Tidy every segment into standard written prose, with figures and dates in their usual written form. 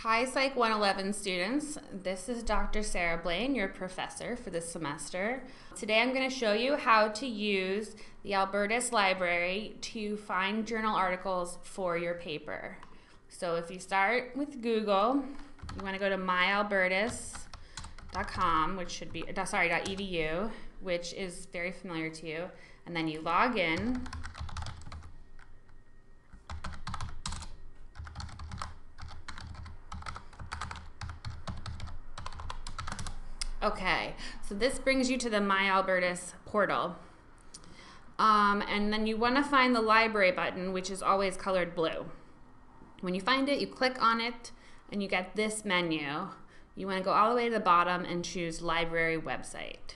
Hi Psych 111 students, this is Dr. Sarah Blaine, your professor for this semester. Today I'm going to show you how to use the Albertus library to find journal articles for your paper. So if you start with Google, you want to go to myalbertus.com, which should be, .edu, which is very familiar to you, and then you log in. Okay, so this brings you to the My Albertus portal. And then you want to find the library button, which is always colored blue. When you find it, you click on it, and you get this menu. You want to go all the way to the bottom and choose Library Website.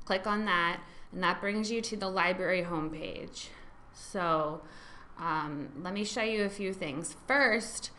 Click on that, and that brings you to the library homepage. So let me show you a few things. First,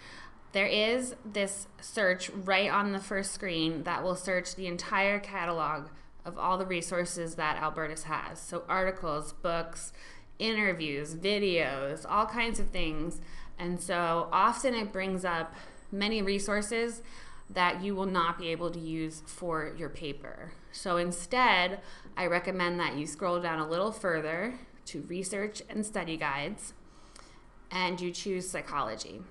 there is this search right on the first screen that will search the entire catalog of all the resources that Albertus has. So articles, books, interviews, videos, all kinds of things. And so often it brings up many resources that you will not be able to use for your paper. So instead, I recommend that you scroll down a little further to Research and Study Guides, and you choose Psychology.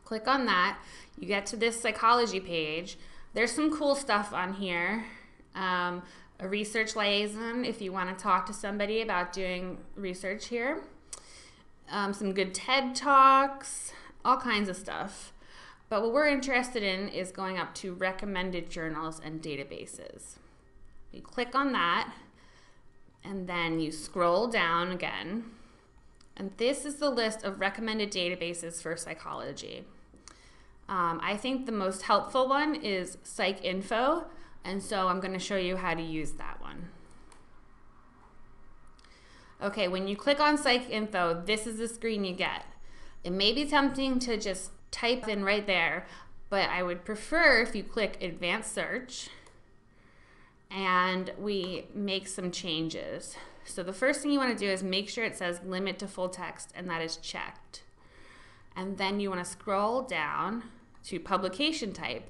Click on that, you get to this psychology page. There's some cool stuff on here. A research liaison if you want to talk to somebody about doing research here. Some good TED Talks, all kinds of stuff. But what we're interested in is going up to recommended journals and databases. You click on that, and then you scroll down again. And this is the list of recommended databases for psychology. I think the most helpful one is PsycInfo, and so I'm going to show you how to use that one. Okay, when you click on PsycInfo, this is the screen you get. It may be tempting to just type in right there, but I would prefer if you click Advanced Search and we make some changes. So the first thing you want to do is make sure it says Limit to Full Text, and that is checked. And then you want to scroll down to publication type,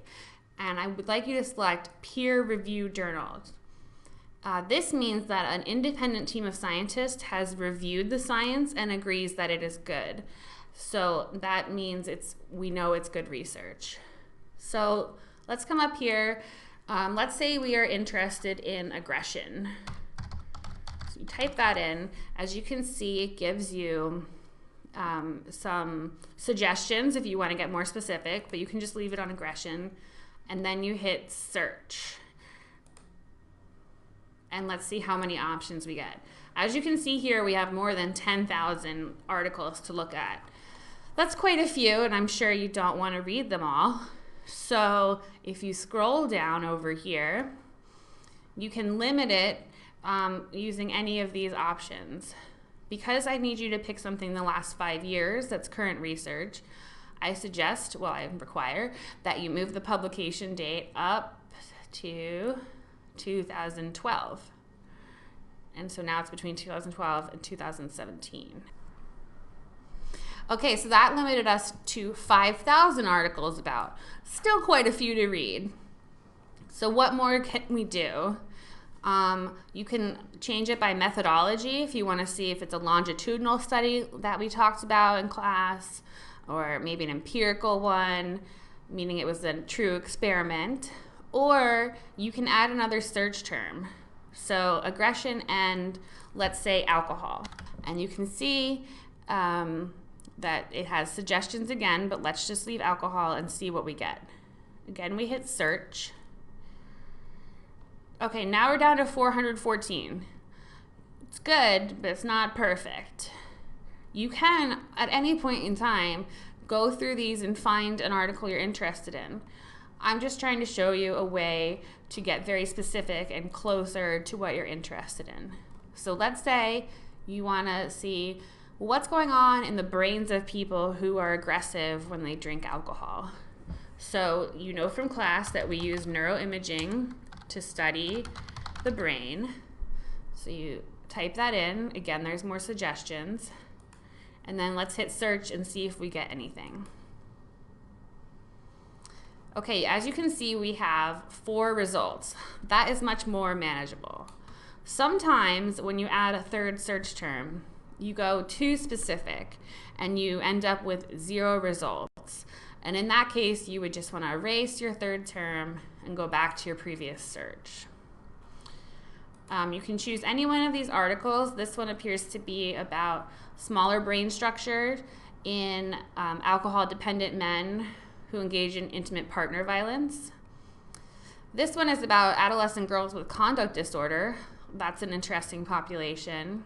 and I would like you to select peer-reviewed journals. This means that an independent team of scientists has reviewed the science and agrees that it is good. So that means we know it's good research. So let's come up here. Let's say we are interested in aggression. So you type that in. As you can see, it gives you some suggestions if you want to get more specific, but you can just leave it on aggression, and then you hit search, and let's see how many options we get. As you can see here, we have more than 10,000 articles to look at. That's quite a few, and I'm sure you don't want to read them all. So if you scroll down over here, you can limit it using any of these options. Because I need you to pick something in the last 5 years that's current research, I suggest, well, I require, that you move the publication date up to 2012. And so now it's between 2012 and 2017. Okay, so that limited us to 5,000 articles about. Still quite a few to read. So what more can we do? You can change it by methodology if you want to see if it's a longitudinal study that we talked about in class, or maybe an empirical one, meaning it was a true experiment, or you can add another search term. So aggression and, let's say, alcohol. And you can see that it has suggestions again, but let's just leave alcohol and see what we get. Again, we hit search. Okay, now we're down to 414. It's good, but it's not perfect. You can, at any point in time, go through these and find an article you're interested in. I'm just trying to show you a way to get very specific and closer to what you're interested in. So let's say you want to see what's going on in the brains of people who are aggressive when they drink alcohol. So you know from class that we use neuroimaging to study the brain. So you type that in. Again, there's more suggestions. And then let's hit search and see if we get anything. Okay, as you can see, we have 4 results. That is much more manageable. Sometimes when you add a third search term, you go too specific and you end up with 0 results. And in that case, you would just want to erase your third term and go back to your previous search. You can choose any one of these articles. This one appears to be about smaller brain structure in alcohol-dependent men who engage in intimate partner violence. This one is about adolescent girls with conduct disorder. That's an interesting population.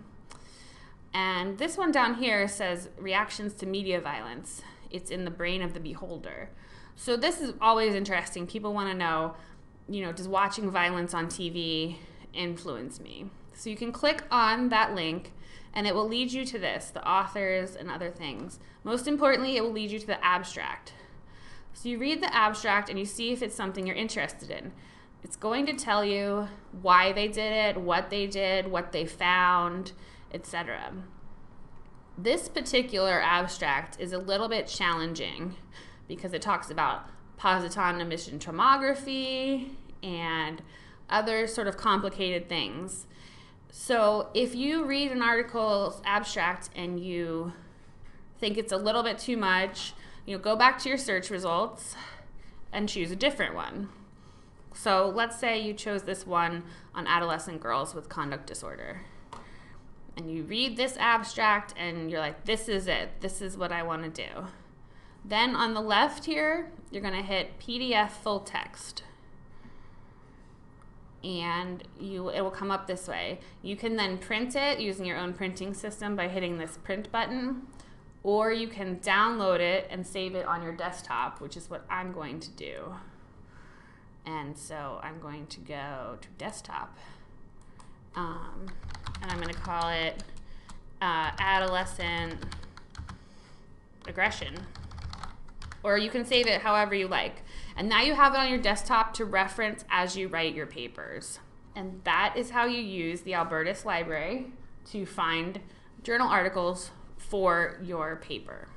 And this one down here says reactions to media violence. It's in the brain of the beholder. So this is always interesting. People want to know, does watching violence on TV influence me? So you can click on that link and it will lead you to this, the authors and other things. Most importantly, it will lead you to the abstract. So you read the abstract and you see if it's something you're interested in. It's going to tell you why they did it, what they found, etc. This particular abstract is a little bit challenging because it talks about positron emission tomography and other sort of complicated things. So if you read an article's abstract and you think it's a little bit too much, go back to your search results and choose a different one. So let's say you chose this one on adolescent girls with conduct disorder. And you read this abstract and you're like, this is it. This is what I want to do. Then on the left here, you're going to hit PDF full text. And it will come up this way. You can then print it using your own printing system by hitting this print button. Or you can download it and save it on your desktop, which is what I'm going to do. And so I'm going to go to desktop. And I'm going to call it adolescent aggression. Or you can save it however you like. And now you have it on your desktop to reference as you write your papers. And that is how you use the Albertus library to find journal articles for your paper.